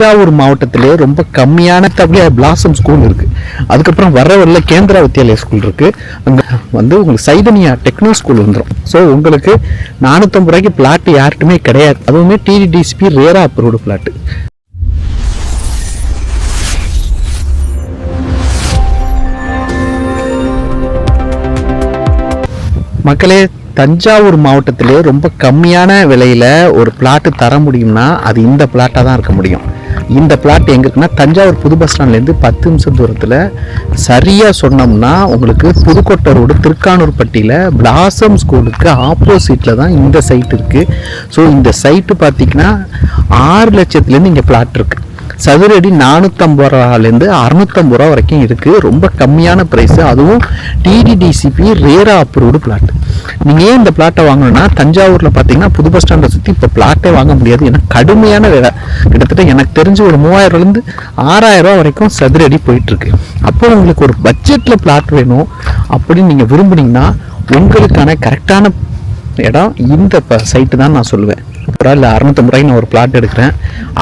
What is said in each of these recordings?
தஞ்சாவூர் மாவட்டத்திலே ரொம்ப கம்மியான பிளாசம் ஸ்கூல் இருக்கு. அதுக்கப்புறம் வர கேந்திரா வித்யாலயா ஸ்கூல் இருக்கு. அங்கே உங்களுக்கு சைதன்யா டெக்னோ ஸ்கூல் வந்துடும். ஸோ உங்களுக்கு 450 ரூபாய்க்கு பிளாட் யார்ட்டுமே கிடையாது. அதுவுமே டிடிடிசிபி ரேரா அப்ரூவ்டு பிளாட். மக்களே, தஞ்சாவூர் மாவட்டத்திலே ரொம்ப கம்மியான விலையில் ஒரு பிளாட்டு தர முடியும்னா அது இந்த பிளாட்டாக தான் இருக்க முடியும். இந்த பிளாட் எங்கே இருக்குன்னா, தஞ்சாவூர் புது பஸ் ஸ்டாண்ட்லேருந்து 10 நிமிஷம் தூரத்தில். சரியாக சொன்னோம்னா உங்களுக்கு புதுக்கோட்டை ரோடு திருக்கானூர்பட்டியில் பிளாசம் ஸ்கூலுக்கு ஆப்போசிட்டில் தான் இந்த சைட் இருக்குது. ஸோ இந்த சைட்டு பார்த்திங்கன்னா 6 லட்சத்துலேருந்து இங்கே பிளாட் இருக்குது. சதுரடி 450 ரூபாலேருந்து 650 ரூபா வரைக்கும் இருக்குது. ரொம்ப கம்மியான ப்ரைஸு, அதுவும் டிடிடிசிபி ரேரா அப்ரூவ்டு பிளாட். நீங்கள் ஏன் இந்த பிளாட்டை வாங்கணும்னா, தஞ்சாவூரில் பார்த்தீங்கன்னா புது பஸ் ஸ்டாண்டை சுற்றி இப்போ பிளாட்டே வாங்க முடியாது. ஏன்னா கடுமையான விலை. கிட்டத்தட்ட எனக்கு தெரிஞ்சு ஒரு 3000லேருந்து 6000 ரூபா வரைக்கும் சதுரடி போயிட்டுருக்கு. அப்போ உங்களுக்கு ஒரு பட்ஜெட்டில் பிளாட் வேணும் அப்படின்னு நீங்கள் விரும்புனீங்கன்னா உங்களுக்கான கரெக்டான இடம் இந்த சைட்டு தான் நான் சொல்லுவேன். அப்புறம் இல்லை 650 ரூபாய்க்கு நான் ஒரு பிளாட் எடுக்கிறேன்.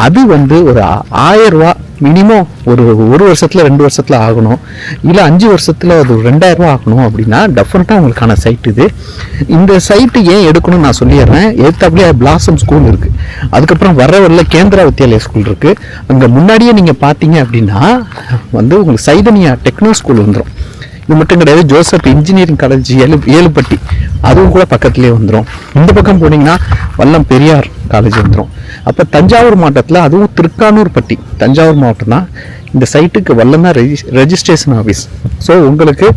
அது ஒரு 1000 ரூபா மினிமம் ஒரு வருஷத்தில் 2 வருஷத்தில் ஆகணும். இல்லை 5 வருஷத்தில் அது 2000 ரூபா ஆகணும். அப்படின்னா டெஃபினட்டாக உங்களுக்கான சைட் இது. இந்த சைட்டு ஏன் எடுக்கணும்னு நான் சொல்லிடுறேன். ஏற்றாப்புலேயே பிளாசம் ஸ்கூல் இருக்குது. அதுக்கப்புறம் வர கேந்திரா வித்யாலயா ஸ்கூல் இருக்குது. அங்கே முன்னாடியே நீங்கள் பார்த்தீங்க அப்படின்னா உங்களுக்கு சைதன்யா டெக்னோ ஸ்கூல் வந்துடும். இது மட்டும் கிடையாது, ஜோசப் இன்ஜினியரிங் காலேஜ் ஏழுப்பட்டி அதுவும் கூட பக்கத்துலேயே வந்துடும். இந்த பக்கம் போனீங்கன்னா வல்லம் பெரியார் காலேஜ் வந்துடும். அப்போ தஞ்சாவூர் மாவட்டத்தில், அதுவும் திருக்கானூர்பட்டி தஞ்சாவூர் மாவட்டம் தான். இந்த சைட்டுக்கு வல்லம் தான் ரெஜிஸ்ட்ரேஷன் ஆஃபீஸ். ஸோ உங்களுக்கு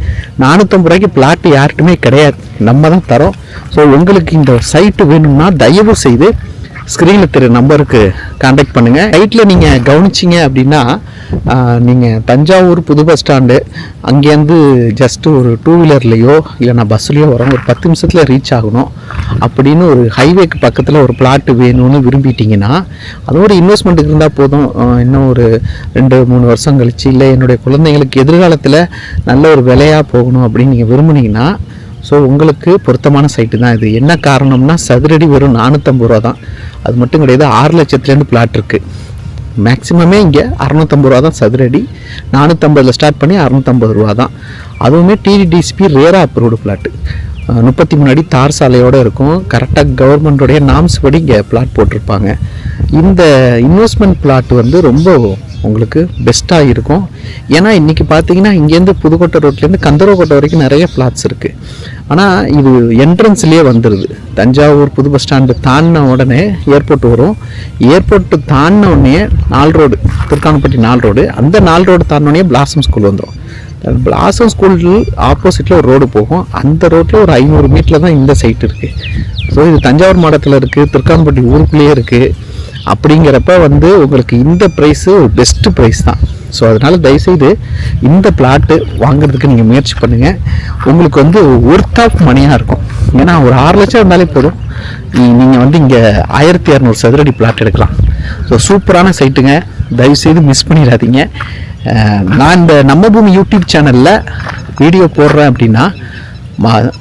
450 ரூபாய்க்கு பிளாட் யார்ட்டுமே கிடையாது, நம்ம தான் தரோம். ஸோ உங்களுக்கு இந்த சைட்டு வேணும்னா தயவு செய்து ஸ்க்ரீனில் தெரிய நம்பருக்கு கான்டாக்ட் பண்ணுங்கள். சைட்டில் நீங்கள் கவனிச்சிங்க அப்படின்னா, நீங்கள் தஞ்சாவூர் புது பஸ் ஸ்டாண்டு அங்கேருந்து ஜஸ்ட்டு ஒரு 2 வீலர்லேயோ இல்லைனா பஸ்லேயோ வரோம். ஒரு 10 நிமிஷத்தில் ரீச் ஆகணும். அப்படின்னு ஒரு ஹைவேக்கு பக்கத்தில் ஒரு பிளாட்டு வேணும்னு விரும்பிட்டிங்கன்னா, அதோட இன்வெஸ்ட்மெண்ட்டுக்கு இருந்தால் போதும். இன்னும் ஒரு 2-3 வருஷம் கழிச்சு, இல்லை என்னுடைய குழந்தைங்களுக்கு எதிர்காலத்தில் நல்ல ஒரு விலையாக போகணும் அப்படின்னு நீங்கள் விரும்புனீங்கன்னா, ஸோ உங்களுக்கு பொருத்தமான சைட்டு தான் இது. என்ன காரணம்னா, சதுரடி வெறும் 450 ரூபா தான். அது மட்டும் கிடையாது, 6 லட்சத்துலேருந்து பிளாட் இருக்குது. மேக்ஸிமமே இங்கே 650 ரூபா தான் சதுரடி. 450 ஸ்டார்ட் பண்ணி 650 ரூபா தான். அதுவுமே டிடிடிசிபி ரேரா அப்ரூவ்டு பிளாட்டு. 33 அடி தார் சாலையோடு இருக்கும். கரெக்டாக கவர்மெண்ட்டோடைய நாம்ஸ் படி இங்கே பிளாட் போட்டிருப்பாங்க. இந்த இன்வெஸ்ட்மெண்ட் பிளாட் ரொம்ப உங்களுக்கு பெஸ்ட்டாக இருக்கும். ஏன்னா இன்றைக்கி பார்த்தீங்கன்னா இங்கேருந்து புதுக்கோட்டை ரோட்லேருந்து கந்தரோக்கோட்டை வரைக்கும் நிறைய பிளாட்ஸ் இருக்குது. ஆனால் இது என்ட்ரன்ஸ்லேயே வந்துடுது. தஞ்சாவூர் புது பஸ் ஸ்டாண்டு தாண்டின உடனே ஏர்போர்ட் வரும். ஏர்போர்ட்டு தாண்டின உடனே 4 ரோடு, திருக்கானப்பட்டி 4 ரோடு, அந்த 4 ரோடு தாண்டினோடனே பிளாசம் ஸ்கூல் வந்துடும். பிளாசம் ஸ்கூல் ஆப்போசிட்டில் ஒரு ரோடு போகும். அந்த ரோட்டில் ஒரு 500 மீட்டரில் தான் இந்த சைட் இருக்குது. ஸோ இது தஞ்சாவூர் மாவட்டத்தில் இருக்குது, திருக்கானப்பட்டி ஊருக்குள்ளேயே இருக்குது. அப்படிங்கிறப்ப உங்களுக்கு இந்த ப்ரைஸு ஒரு பெஸ்ட்டு ப்ரைஸ் தான். ஸோ அதனால் தயவுசெய்து இந்த பிளாட்டு வாங்குறதுக்கு நீங்கள் முயற்சி பண்ணுங்கள். உங்களுக்கு ஒர்த் ஆஃப் மணியாக இருக்கும். ஏன்னா ஒரு 6 லட்சம் இருந்தாலே போதும். நீங்கள் இங்கே 1200 சதுரடி பிளாட் எடுக்கலாம். ஸோ சூப்பரான சைட்டுங்க, தயவுசெய்து மிஸ் பண்ணிடாதீங்க. நான் இந்த நம்ம பூமி யூடியூப் சேனலில் வீடியோ போடுறேன் அப்படின்னா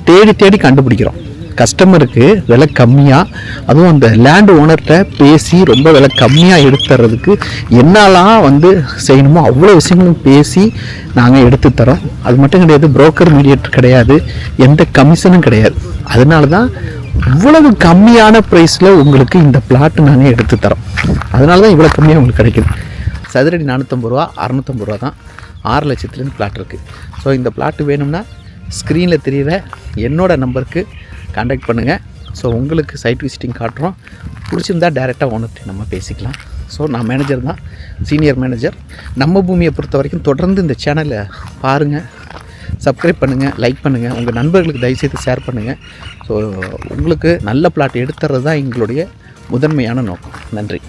தேடி தேடி கண்டுபிடிக்கிறோம். கஸ்டமருக்கு விலை கம்மியாக, அதுவும் அந்த லேண்ட் ஓனர்கிட்ட பேசி ரொம்ப விலை கம்மியாக எடுத்துறதுக்கு என்னெல்லாம் செய்யணுமோ அவ்வளோ விஷயங்களும் பேசி நாங்கள் எடுத்து தரோம். அது மட்டும் கிடையாது, புரோக்கர் மீடியேட்டர் கிடையாது, எந்த கமிஷனும் கிடையாது. அதனால தான் இவ்வளவு கம்மியான ப்ரைஸில் உங்களுக்கு இந்த பிளாட்டு நாங்கள் எடுத்து தரோம். அதனால தான் இவ்வளோ கம்மியாக உங்களுக்கு கிடைக்குது. சதுரடி 450 ரூபா, 650 ரூபா தான். 6 லட்சத்துலேருந்து பிளாட் இருக்குது. ஸோ இந்த பிளாட்டு வேணும்னா ஸ்க்ரீனில் தெரிகிற என்னோட நம்பருக்கு கான்டாக்ட் பண்ணுங்கள். ஸோ உங்களுக்கு சைட் விசிட்டிங் காட்டுறோம். பிடிச்சிருந்தா டேரெக்டாக ஓனர்கிட்ட நம்ம பேசிக்கலாம். ஸோ நான் மேனேஜர் தான், சீனியர் மேனேஜர். நம்ம பூமியை பொறுத்த வரைக்கும் தொடர்ந்து இந்த சேனலை பாருங்கள், சப்ஸ்கிரைப் பண்ணுங்கள், லைக் பண்ணுங்கள், உங்கள் நண்பர்களுக்கு தயவுசெய்து ஷேர் பண்ணுங்கள். ஸோ உங்களுக்கு நல்ல பிளாட் எடுத்துறது தான் எங்களுடைய முதன்மையான நோக்கம். நன்றி.